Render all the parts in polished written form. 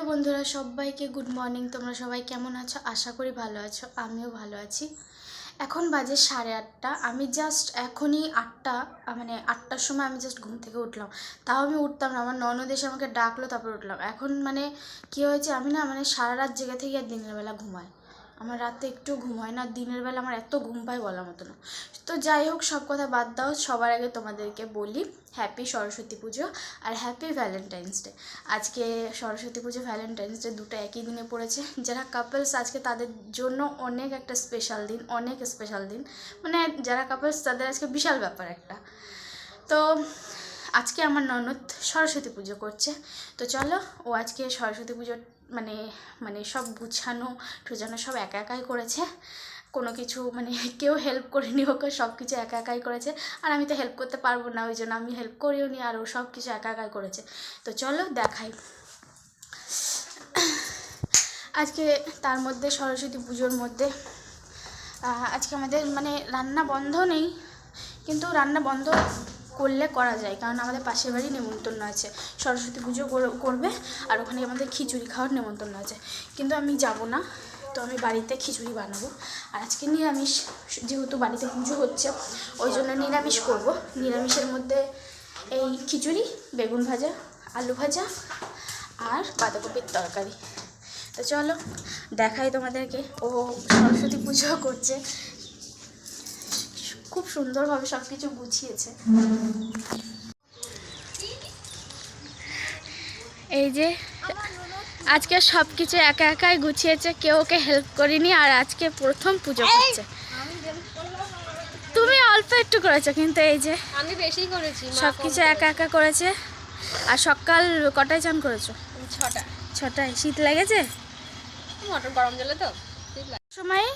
বন্ধুরা সবাইকে good morning. তোমরা সবাই কেমন আছো? আশা করি ভালো আছো, আমিও ভালো আছি। এখন বাজে 8:30। আমি জাস্ট এখনই 8টা মানে 8টার সময় আমি জাস্ট ঘুম থেকে উঠলাম। তাও আমি উঠতাম না, আমার ননদ এসে আমাকে ডাকলো তারপর উঠলাম। এখন মানে কী হয়েছে, আমি না মানে সারা রাত জেগে থেকে আর দিনের বেলা ঘুমাই। আমার রাতে একটু ঘুম হয় না, দিনের বেলা আমার এত ঘুম পায় বলার মতো না। তো যাই হোক, সব কথা বাদ দাও। সবার আগে তোমাদেরকে বলি হ্যাপি সরস্বতী পুজো আর হ্যাপি ভ্যালেন্টাইন্স ডে। আজকে সরস্বতী পুজো, ভ্যালেন্টাইন্স ডে দুটো একই দিনে পড়েছে। যারা কাপলস আজকে তাদের জন্য অনেক একটা স্পেশাল দিন, অনেক স্পেশাল দিন। মানে যারা কাপলস তাদের আজকে বিশাল ব্যাপার একটা। তো আজকে আমার ননদ সরস্বতী পুজো করছে। তো চলো, ও আজকে সরস্বতী পুজো মানে মানে সব গুছানো টুজানো সব একা একাই করেছে। কোনো কিছু মানে কেউ হেল্প করেনি ওকে, সব কিছু একা একাই করেছে। আর আমি তো হেল্প করতে পারবো না, ওই জন্য আমি হেল্প করিও নি, আর ও সব কিছু একা একাই করেছে। তো চলো দেখাই। আজকে তার মধ্যে সরস্বতী পুজোর মধ্যে আজকে আমাদের মানে রান্না বন্ধ নেই, কিন্তু রান্না বন্ধ করলে করা যায়, কারণ আমাদের পাশের বাড়ি নেমন্তন্ন আছে, সরস্বতী পুজো করবে আর ওখানে আমাদের খিচুড়ি খাওয়ার নেমন্তন্ন আছে। কিন্তু আমি যাব না, তো আমি বাড়িতে খিচুড়ি বানাবো। আর আজকে নিরামিষ, যেহেতু বাড়িতে পুজো হচ্ছে ওই জন্য নিরামিষ করব। নিরামিষের মধ্যে এই খিচুড়ি, বেগুন ভাজা, আলু ভাজা আর বাঁধাকপির তরকারি। তো চলো দেখাই তোমাদেরকে। ও সরস্বতী পুজো করছে, খুব সুন্দরভাবে সব কিছু গুছিয়েছে। এই যে আজকে সব কিছু একা একাই গুছিয়েছে, কেউ ওকে হেল্প করিনি। আর আজকে প্রথম পুজো করছে। তুমি অল্প একটু করেছো, কিন্তু এই যে আমি বেশি করেছি, সব কিছু একা একা করেছে। আর সকাল কটায় চান করেছো? 6টায়। শীত লেগেছে? মোটর গরম জলে তো সময়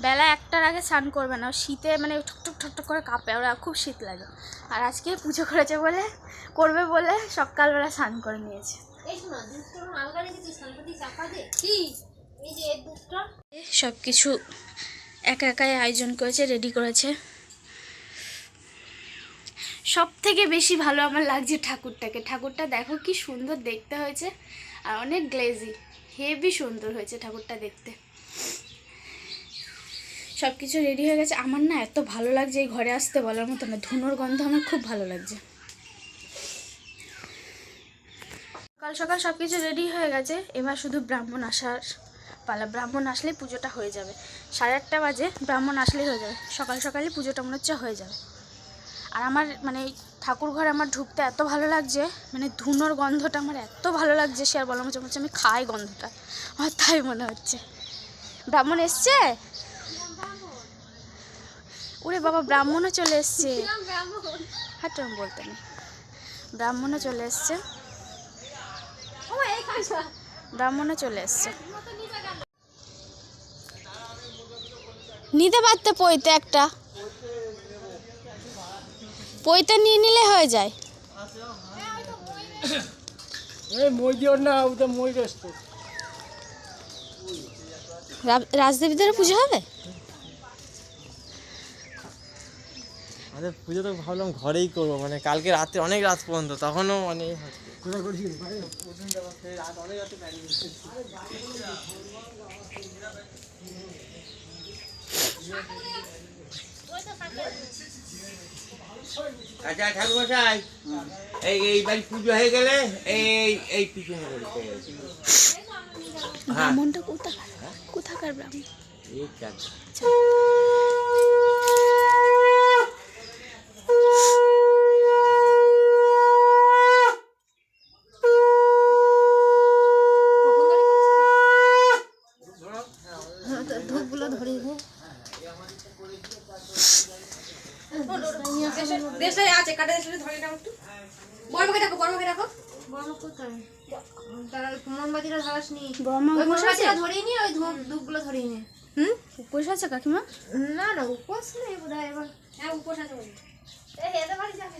বেলা 1টার আগে স্নান করবে না, শীতে মানে ঠকঠক ঠকঠক করে কাঁপে, ওরা খুব শীত লাগে। আর আজকে পুজো করেছে বলে, করবে বলে সকালবেলা স্নান করে নিয়েছে। সব কিছু একা একাই আয়োজন করেছে, রেডি করেছে। সব থেকে বেশি ভালো আমার লাগছে ঠাকুরটাকে। ঠাকুরটা দেখো কি সুন্দর দেখতে হয়েছে, আর অনেক গ্লেজি, হেভি সুন্দর হয়েছে ঠাকুরটা দেখতে। সব কিছু রেডি হয়ে গেছে। আমার না এত ভালো লাগছে এই ঘরে আসতে বলার মতো না, ধুনোর গন্ধ আমার খুব ভালো লাগছে। সকাল সকাল সব কিছু রেডি হয়ে গেছে, এবার শুধু ব্রাহ্মণ আসার পালা। ব্রাহ্মণ আসলেই পুজোটা হয়ে যাবে। 8:30 বাজে, ব্রাহ্মণ আসলেই হয়ে যাবে। সকাল সকালই পুজোটা মনে হচ্ছে হয়ে যাবে। আর আমার মানে ঠাকুর ঘরে আমার ঢুকতে এত ভালো লাগছে, মানে ধুনোর গন্ধটা আমার এত ভালো লাগছে, সে আর বলার মতো হচ্ছে আমি খাই গন্ধটা, আমার তাই মনে হচ্ছে। ব্রাহ্মণ এসছে? ওরে বাবা, ব্রাহ্মণও চলে এসছে। হাঁটু আমি বলতে নেই, ব্রাহ্মণও চলে এসছে, ব্রাহ্মণও চলে এসছে। নিতে পারতে পইতে একটা, পইতে নিয়ে নিলে হয়ে যায়। রাজদেবীদের পুজো হবে? আমাদের পুজো তো ভাবলাম ঘরেই করবো, মানে কালকে রাতে অনেক রাত পর্যন্ত, তখনও মানে আচ্ছা ঠাকুরমশাই, এই বাড়ি পুজো হয়ে গেলে এই পিছনে ব্রাহ্মণটা কোথাকার? কোথাকার ব্রাহ্মণ? ধূপগুলো ধরিয়ে দে। দেশে আছে কাটা দেশে ধরে নাও একটু। বড়মাকে ডাকো, বড়মাকে ডাকো। বড়মা কোথায়? তারা মোমবাতিটা ধরাসনি। বড়মা ওই উপোস আছে? মোমবাতিটা ধরিয়ে নিয়ে ওই ধূপগুলো ধরিয়ে নে। উপোস আছে কাকিমা? না না, উপোস নেই বোধহয় এবার। হ্যাঁ উপোস আছে বলে। এই এদের বাড়ি যাবে।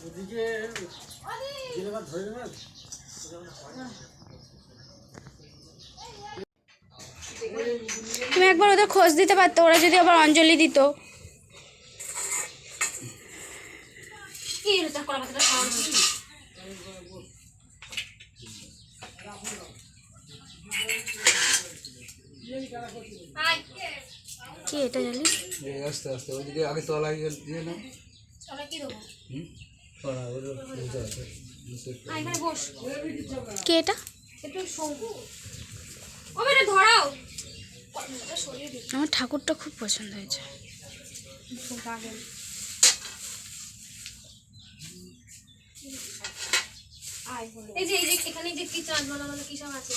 ওদিকে ধরে নেবেন। তুমি একবার ওদের খোঁজ দিতে পারতো, ওরা যদি আবার অঞ্জলি দিত। কি যা কলা পাতাটা খাওয়ানো কি এটা জানি আস্তে আস্তে ওইদিকে আগে তলায় দিয়ে না চলো কি দেবো এখানে বস কি এটা একটু শঙ্কু ও বেটা ধরাও আমার ঠাকুরটা খুব পছন্দ হয়েছে। এই যে এখানে যে কি চাঁদ বানানো কি সব আছে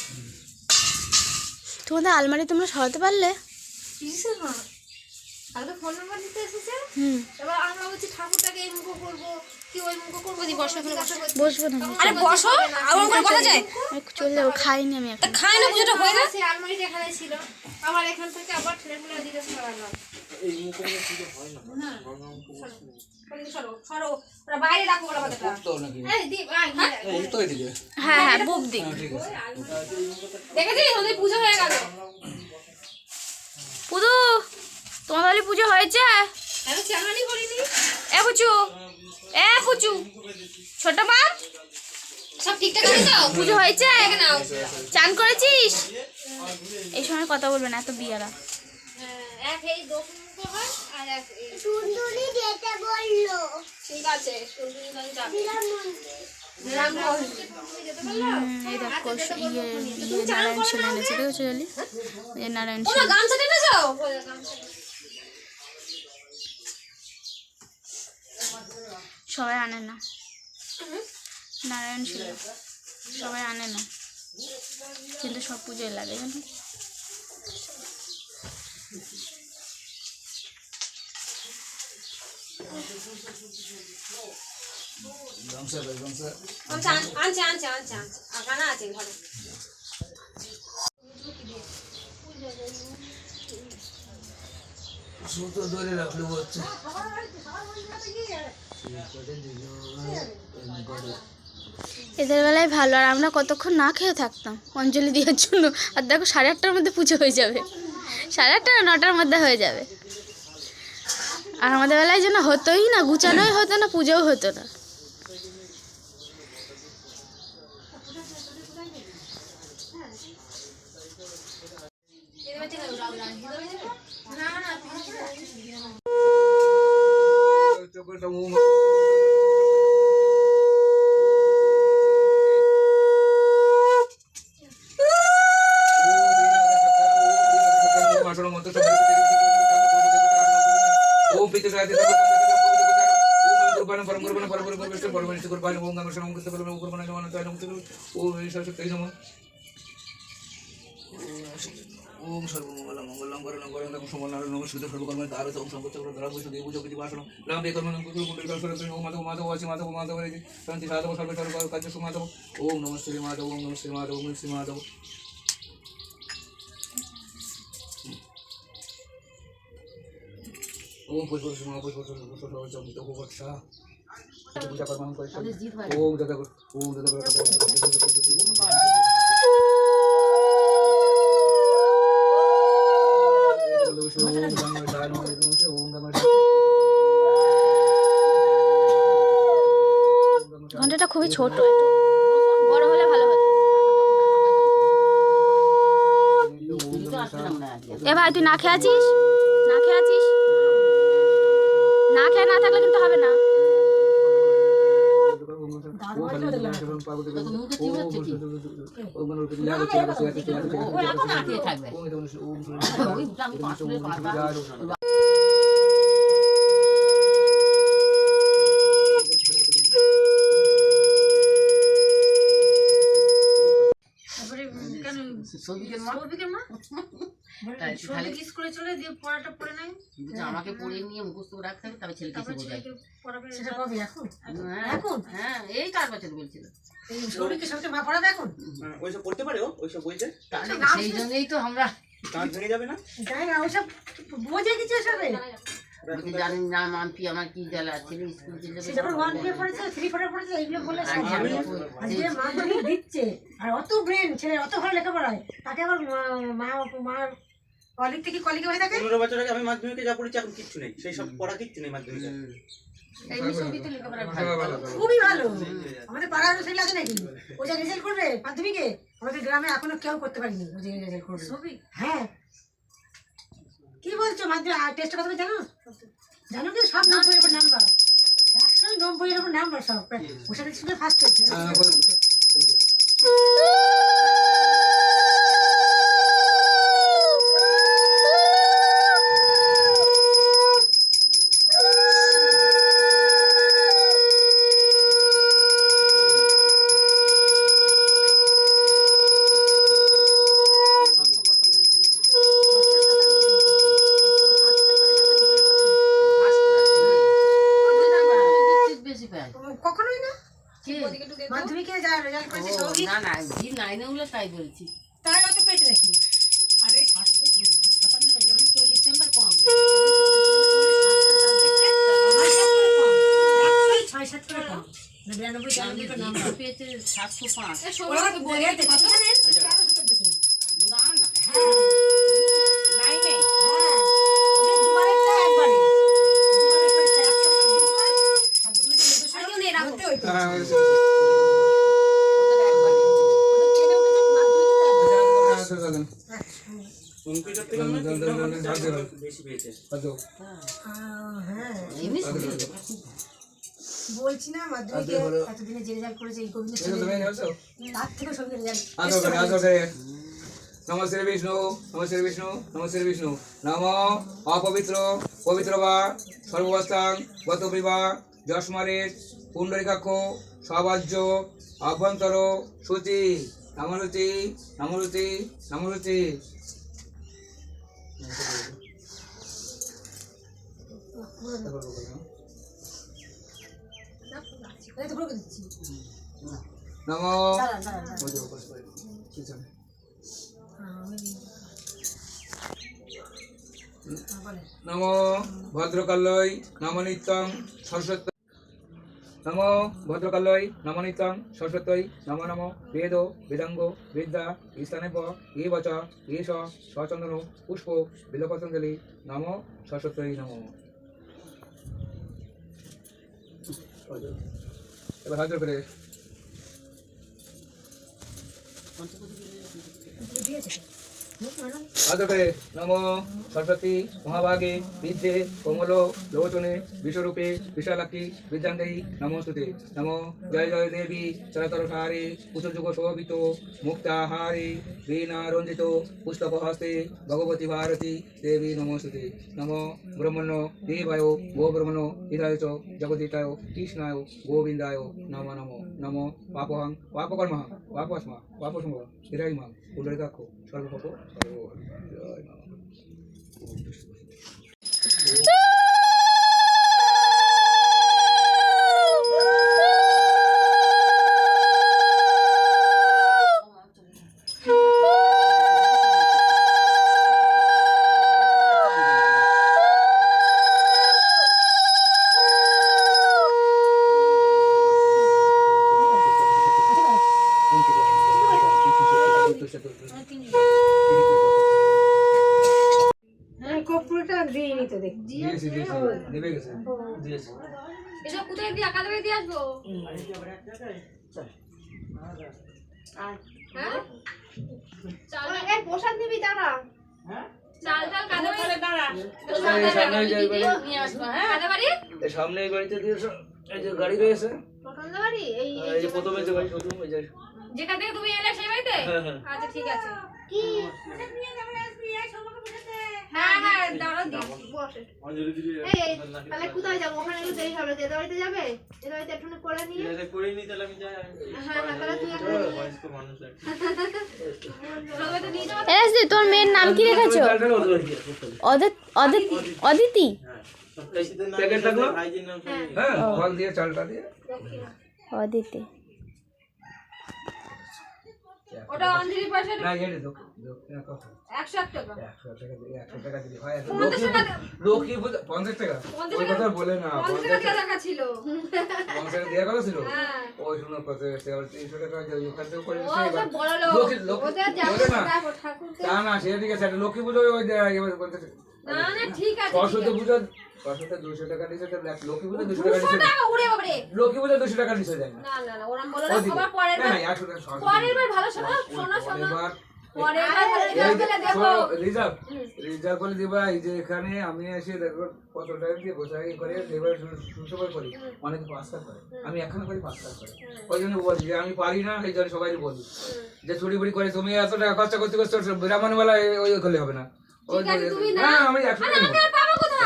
তোমাদের আলমারি তোমরা সরাতে পারলে? কিসের মা কালকে ফোন নাম্বার দিতে এসেছে হুম, এবার আমরা বলছি ঠাকুরটাকে এই মুখো করবো কি ওই মুখো করবো দি বসো এখানে বসবো না আরে বসো আমার করে কথা যায় চলে যাবো, খাইনি আমি এখন। খায় না পুজোটা হয়ে যায় সেই আলমারিটা এখানে ছিল আবার এখান থেকে আবার ঠেলে ঠেলে দিতে সরালাম সরো সরো ওরা বাইরে রাখো কলা পাতাটা তো নাকি এই দীপ আয় এই তো এদিকে হ্যাঁ হ্যাঁ বুক দিক। ঠিক আছে দেখেছিস ওদের পুজো হয়ে গেল পুদু তোমার বাড়ি পুজো হয়েছে? আমি চালানি করিনি এ পুচু, এ পুচু, ছোট মা সব ঠিকঠাক আছে তো পুজো হয়েছে? দেখে নাও চান করেছিস? এই সময় কথা বলবে না, এত বিয়ারা। এক এই দক্ষিণ মুখো হয় আর এক টুনটুনি যেতে বললো ঠিক আছে সুন্দরী গান যাবে এই দেখো নারায়ণ শিলা এনেছে, দেখেছো জালি? এই নারায়ণ তোমরা শিলা। গামছা টেনে যাও সবাই আনে না নারায়ণ শিলা, সবাই আনে না, কিন্তু সব পুজোয় লাগে জানো। গামছা গামছা আনছে আনছে আনছে আনছে আগানা আছে ঘরে সুতো ধরে রাখলে হচ্ছে এদের বেলায় ভালো, আর আমরা কতক্ষণ না খেয়ে থাকতাম অঞ্জলি দেওয়ার জন্য। আর দেখো 8:30টার মধ্যে পুজো হয়ে যাবে, 8:30 না 9টার মধ্যে হয়ে যাবে। আর আমাদের বেলায় যেন হতোই না, গুছানোই হতো না, পুজোও হতো না। ओम सर्वमंगलम मंगलम वरणं वरणं समन्नारं नमस्कृतं सर्वकर्मणि कारयं ओम संपत्ति धरावि देवो जगति वासनं राम कर्मणं कुरु कुंडलिका सरस्वती ओम माधव माधव वासी माधव माधव रे शांति साधव सर्व सर्व कार्य सुमाधव ओम नमः श्री माधव ओम नमः श्री माधव ओम श्री माधव ओम पुष्प सुमा पुष्प सुमा जमित हो वर्षा पूजा कर्म करिष्यामि ओम दादा ঘন্টাটা খুবই ছোট, একটু বড় হলে ভালো হতো। এ ভাই তুই না খেয়ে আছিস? না খেয়ে আছিস? না খেয়ে না থাকলে কিন্তু হবে না। আমাকে পড়ে নিয়ে মুখস্থ রাখতে হবে, তবে ছেলেকে এসে বোঝাই। এখন হ্যাঁ এই 4 বছর বলছিল। ওইসব করতে পারে ও ওইসব বইছে, সেই জন্যই তো আমরা দাঁত ভেঙে যাবে না? জানি না মাম্পি আমার কি জ্বালা ছেলে স্কুল দিচ্ছে আর অত ব্রেন ছেলে অত ভালো লেখাপড়ায় তাকে আবার মা কলিগ থেকে কলিগে হয়ে থাকে। 15 বছর আগে আমি মাধ্যমিকে যা পড়েছি এখন কিচ্ছু নেই, সেই সব পড়া কিচ্ছু নেই মাধ্যমিকে। এমনি ছবিতে লেখাপড়া ভালো। খুবই ভালো। আমাদের পাড়ার ছেলে আছে নাকি ও যে রেজাল্ট করবে মাধ্যমিকে, আমাদের গ্রামে এখনো কেউ করতে পারিনি ও যে রেজাল্ট করবে। হ্যাঁ কি বলছো, মাধ্যমিক টেস্টের কথা জানো? জানো কি সব 90-এর উপর নাম্বার, 190-এর উপর নাম্বার সব। ওর সাথে স্কুলে ফার্স্ট হয়েছে। বেশি পায়। কখনোই না, কে? মাধ্যমিকে যা রেজাল্ট করেছে সবই না না, জি নাইনে উঠলে তাই বলছি। তাই অত পেয়েছে নাকি? আরে 57 পেয়েছে, মানে 40 নাম্বার কম। 6-7 করে কম, 92-93 করে নাম্বার পেয়েছে 705। ওরা তো বলে আছে কত জানেন? 13-14 না না, হ্যাঁ নাইনে। হ্যাঁ, ওদের দুবারেরটা একবারে। দুবারের পরীক্ষা 100 আর দুবারের 1400 মধ্যে হইতো। ওদের একবারে। ওদের ছেলে উঠেছে মাধ্যমিকে হ্যাঁ এমনি ছবি বলছি না, মাধ্যমিকে এতদিনে যে রেজাল্ট করেছে এই গোবিন্দ তার থেকে সবই রেজাল্ট। নমস্তে বিষ্ণু, নমস্তে বিষ্ণু, নমস্তে বিষ্ণু। নম অপবিত্র পবিত্র বা সর্বস্থাং গত বিবা যশমারের পুণ্ডরিকাক্ষ সবাজ্য অভ্যন্তর সূচি নামরুচি নামরুচি নামরুচি। এই তো বলে দিচ্ছি। নম দাঁড়ান দাঁড়ান দাঁড়ান। বলেন নম ভদ্রকাল্যই নম নিত্যং সরস্বতী। নম ভদ্রকাল্যই নম নিত্যং সরস্বতী। নম নম বেদ বেদাঙ্গ বিদ্যা স্থানেব এ বচ এষ সচন্দন পুষ্প বিলপতঞ্জলি। নম সরস্বতী নম। এবার হাজার করে আদপে নম সরস্বতী মহাভাগে বিদ্যে কমল লোচনে বিশ্বরূপে বিশালাক্ষী বিদ্যাঙ্গী নমস্তুতে। নম জয় জয় দেবী চরতর সারে কুচযুগ শোভিত মুক্তাহারে বীণা রঞ্জিত পুস্তকহস্তে ভগবতী ভারতী দেবী নমস্তুতে। নম ব্রহ্মণ্য দেবায় গো ব্রহ্মণ হৃদয় চ জগদিতায় কৃষ্ণায় গোবিন্দায় নম নম। নম পাপহং পাপকর্ম পাপস্মা পাপসম্ভ হৃদয় মা পুণ্ডরিকাক্ষ সর্বপাপ জয় নম। কর্পূরটা দিইনি তো দেখ। দিয়েছি দিয়েছি নেমে গেছে দিয়েছি। এসব কোথায় দিয়ে একাডেমি দিয়ে আসবো? হ্যাঁ চাল এই প্রসাদ নিবি দাঁড়া। চাল চাল কাদা বাড়ি দাঁড়া। নিয়ে আসবো। হ্যাঁ, কাদা বাড়ি এই সামনে এই বাড়িতে দিয়েছো, এই যে গাড়ি রয়েছে, প্রথমদা বাড়ি এই এই যে প্রথমে যে বাড়ি প্রথম ওই যে যেখান থেকে তুমি এলে সেই বাড়িতে? আচ্ছা ঠিক আছে। কি হ্যাঁ হ্যাঁ দাঁড়া দি বসে। এই তাহলে কোথায় যাবো? ওখানে একটু দেরি হবে। এদের বাড়িতে যাবে? এদের বাড়িতে একটু করে নিয়ে করে নি তাহলে আমি যাই। হ্যাঁ হ্যাঁ তাহলে তুই একটু বয়স্ক মানুষ সবাইকে নিয়ে যাবো। এসদি তোর মেয়ের নাম কি রেখেছো? অদিতি। প্যাকেট লাগলো ভাইজির নাম হ্যাঁ ফল দিয়ে চালটা দিয়ে অদিতি। ওটা অঞ্জলি পয়সা না এই দোক 101 টাকা। 100 টাকা দিলে হয়। লোকই 50 টাকা ওই কথা বলে না। 50 টাকা টাকা ছিল। 50 টাকা দেয়া কথা ছিল হ্যাঁ ওই শুনো কত 300 টাকা যে ওখান থেকে করে ও সব বড় লোক। লোক ওদের যাবে বলে না দেখো ঠাকুরকে। তা না সেদিকে সেটা লক্ষ্মী পুজো ওই 50 না না ঠিক আছে সরস্বতী পুজো 200 টাকা নিচে তো লক্ষ্মী পুজো 200 টাকা নিচে টাকা উড়ে বাবারে লক্ষ্মী পুজো 200 টাকা নিচে যায় না না না না ওরম বলো না সবার পরের না বার না 100 টাকা সরস্বতী পরের বার ভালো শোনো শোনো শোনো পরের বার ভালো করে দেবো রিজার্ভ করে দিবা। এই যে এখানে আমি এসে দেখো কত টাকা দিয়ে গোছাই করে দেবার সুসবর করি, অনেকে 5 টাকা করে, আমি একখানা করি 5 টাকা করে। ওই জন্য বলছি যে আমি পারি না, এই জন্য সবাই বলি যে ছুটি বুড়ি করে তুমি এত টাকা খরচা করতে করতে ব্রাহ্মণবেলা ওই করলে হবে না। ওই না আমি 100 টাকা নেব, পাবো কোথায়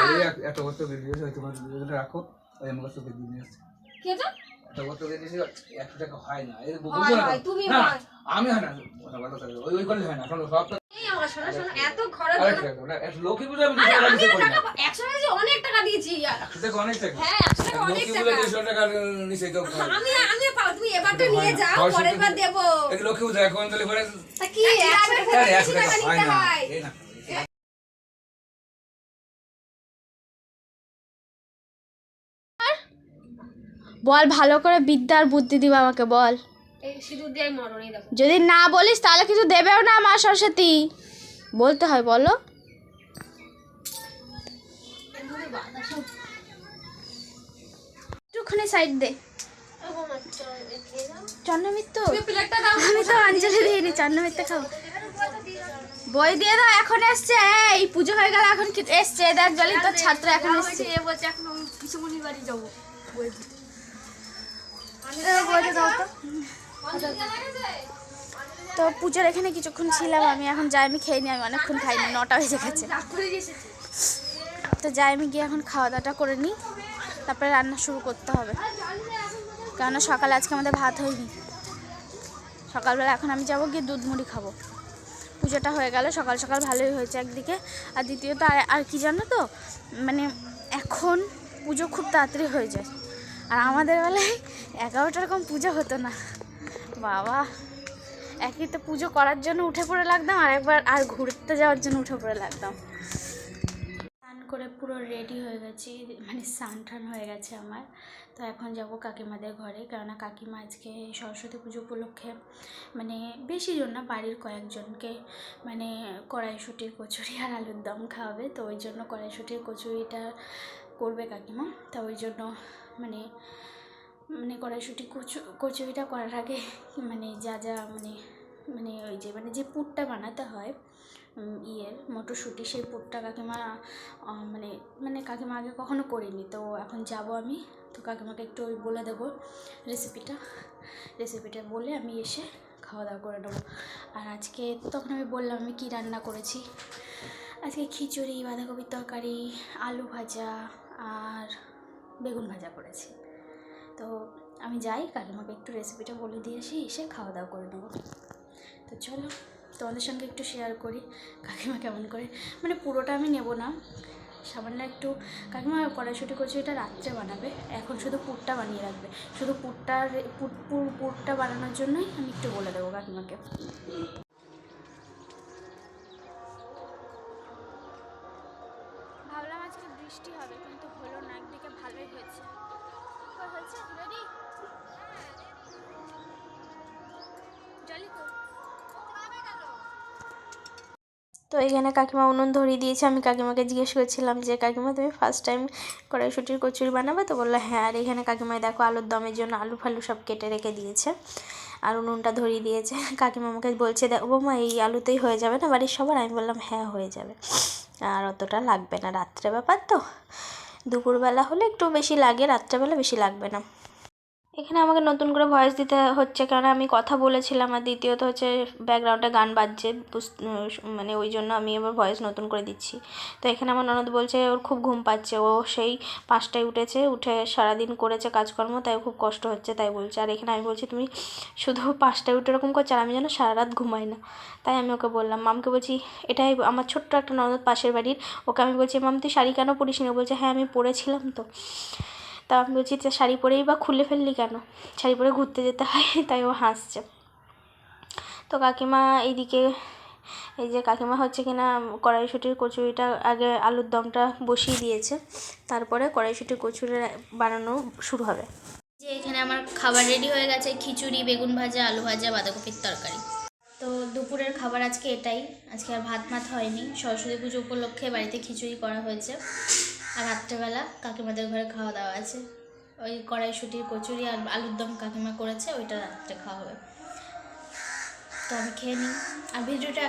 একটা বছর ভিডিও হয় তোমার ভিডিওটা রাখো, ওই আমার কাছে দিয়ে নিয়ে আসছে কে তো একটা বছর দিয়েছি 100 টাকা হয় না, এই বুঝো হয় না হয় তুমি না হয় আমি হয় না কথা বলো ওই করলে হয় না, এখন সব এই আমার শোনো শোনো এত খরচ লক্ষ্মী পুজো আমি 200 টাকা নিচে করি না। 100 টাকা যে অনেক টাকা দিয়েছি 100 টাকা অনেক টাকা, হ্যাঁ 100 টাকা অনেক লক্ষ্মী পুজো টাকা 200 টাকা নিচে কেউ করে না। আমি পাবো তুমি এবারটা নিয়ে যাও পরের বার দেবো এই লক্ষ্মী পুজো এখন তাহলে পরে তা কি 100 টাকা বেশি টাকা হয় নিতে না, হয় এই না বল ভালো করে বিদ্যা আর বুদ্ধি দিবা আমাকে বল। এই সিঁদুর দিয়ে মরণই দেখো যদি না বলিস তাহলে কিছু দেবেও না মা সরস্বতী, বলতে হয় বলো। একটুখানি সাইড দে চন্দ্রমিত্র, প্লেটটা দাও আমি তো অঞ্জলি দিইনি, চন্দ্রমিত্র খাও। বই দিয়ে দাও, এখন এসছে, এই পুজো হয়ে গেল এখন কি এসছে, দেখ জলি তোর ছাত্র এখন এসছে। এ বলছে এখন পিসুমনির বাড়ি যাবো বইতে দাও তো। তো পুজোর এখানে কিছুক্ষণ ছিলাম, আমি এখন যাই, আমি খেয়ে নিই, আমি অনেকক্ষণ খাইনি, 9টা বেজে গেছে। তো যাই আমি গিয়ে এখন খাওয়া দাওয়াটা করে নিই, তারপরে রান্না শুরু করতে হবে, কেননা সকালে আজকে আমাদের ভাত হয়নি। সকালবেলা এখন আমি যাবো গিয়ে দুধ মুড়ি খাবো। পুজোটা হয়ে গেল, সকাল সকাল ভালোই হয়েছে একদিকে, আর দ্বিতীয়ত আর কি জানো তো, মানে এখন পুজো খুব তাড়াতাড়ি হয়ে যায়, আর আমাদের বেলায় 11টার কম পুজো হতো না বাবা। একই তো পুজো করার জন্য উঠে পড়ে লাগতাম, আর একবার আর ঘুরতে যাওয়ার জন্য উঠে পড়ে লাগতাম। স্নান করে পুরো রেডি হয়ে গেছি, মানে স্নান টান হয়ে গেছে আমার। তো এখন যাব কাকিমাদের ঘরে, কেননা কাকিমা আজকে সরস্বতী পুজো উপলক্ষে মানে বেশি জন না, বাড়ির কয়েকজনকে মানে কড়াইশুঁটির কচুরি আর আলুর দম খাওয়াবে। তো ওই জন্য কড়াইশুঁটির কচুরিটা করবে কাকিমা, তা ওই জন্য মানে কড়াইশুঁটি কচুরিটা করার আগে মানে যা যা মানে ওই যে যে পুরটা বানাতে হয় মটরশুঁটি, সেই পুরটা কাকিমা মানে কাকিমা আগে কখনো করিনি, তো এখন যাব আমি, তো কাকিমাকে একটু ওই বলে দেবো রেসিপিটা বলে আমি এসে খাওয়া দাওয়া করে নেবো। আর আজকে তখন আমি বললাম আমি কী রান্না করেছি, আজকে খিচুড়ি, বাঁধাকপির তরকারি, আলু ভাজা আর বেগুন ভাজা করেছি। তো আমি যাই, কাকিমাকে একটু রেসিপিটা বলে দিয়ে আসি, এসে খাওয়া দাওয়া করে নেবো। তো চলো তোমাদের সঙ্গে একটু শেয়ার করি কাকিমা কেমন করে, মানে পুরোটা আমি নেব না, সামান্য একটু। কাকিমা কড়াইশুঁটি কচুরিটা রাত্রে বানাবে, এখন শুধু পুরটা বানিয়ে রাখবে, শুধু পুরটা বানানোর জন্যই আমি একটু বলে দেবো কাকিমাকে। ভাবলাম আজকে বৃষ্টি হবে, কিন্তু হলো না, একদিকে ভালোই হয়েছে। রেডি জলি তো এখানে কাকিমা উনুন ধরিয়ে দিয়েছে। আমি কাকিমাকে জিজ্ঞেস করছিলাম যে কাকিমা তুমি ফার্স্ট টাইম কড়াইশুঁটির কচুরি বানাবে, তো বললো হ্যাঁ। আর এখানে কাকিমায় দেখো আলুর দমের জন্য আলু ফালু সব কেটে রেখে দিয়েছে, আর উনুনটা ধরিয়ে দিয়েছে। কাকিমা আমাকে বলছে দেখো মা এই আলুতেই হয়ে যাবে না বাড়ির সবার? আমি বললাম হ্যাঁ হয়ে যাবে, আর অতটা লাগবে না, রাত্রে ব্যাপার তো, দুপুরবেলা হলে একটু বেশি লাগে, রাত্রেবেলা বেশি লাগবে না। এখানে আমাকে নতুন করে ভয়েস দিতে হচ্ছে, কারণ আমি কথা বলেছিলাম, আর দ্বিতীয়ত হচ্ছে ব্যাকগ্রাউন্ডে গান বাজছে, মানে ওই জন্য আমি এবার ভয়েস নতুন করে দিচ্ছি। তো এখানে আমার ননদ বলছে ওর খুব ঘুম পাচ্ছে, ও সেই 5টায় উঠেছে, উঠে সারাদিন করেছে কাজকর্ম, তাই খুব কষ্ট হচ্ছে, তাই বলছে। আর এখানে আমি বলছি তুমি শুধু 5টায় উঠে এরকম করছো, আর আমি যেন সারা রাত ঘুমাই না। তাই আমি ওকে বললাম, মামকে বলছি, এটাই আমার ছোট্ট একটা ননদ পাশের বাড়ির, ওকে আমি বলছি মাম তুই শাড়ি কেন পরিস নি? বলছে হ্যাঁ আমি পরেছিলাম তো। তা আমি বলছি যে শাড়ি পরেই বা খুলে ফেললি কেন? শাড়ি পরে ঘুরতে যেতে হয়। তাই ও হাসছে। তো কাকিমা এইদিকে, এই যে কাকিমা হচ্ছে কিনা কড়াইশুঁটির কচুরিটা আগে আলুর দমটা বসিয়ে দিয়েছে, তারপরে কড়াইশুঁটির কচুরি বানানো শুরু হবে। যে এখানে আমার খাবার রেডি হয়ে গেছে, খিচুড়ি, বেগুন ভাজা, আলু ভাজা, বাঁধাকপির তরকারি। তো দুপুরের খাবার আজকে এটাই। আজকে আর ভাত মাত হয়নি, সরস্বতী পুজো উপলক্ষে বাড়িতে খিচুড়ি করা হয়েছে। আর রাত্রেবেলা কাকিমাদের ঘরে খাওয়া দাওয়া আছে, ওই কড়াইশুঁটির কচুরি আর আলুর দম কাকিমা করেছে, ওইটা রাত্রে খাওয়া হবে। তো আমি খেয়ে নিই। আর ভিডিওটা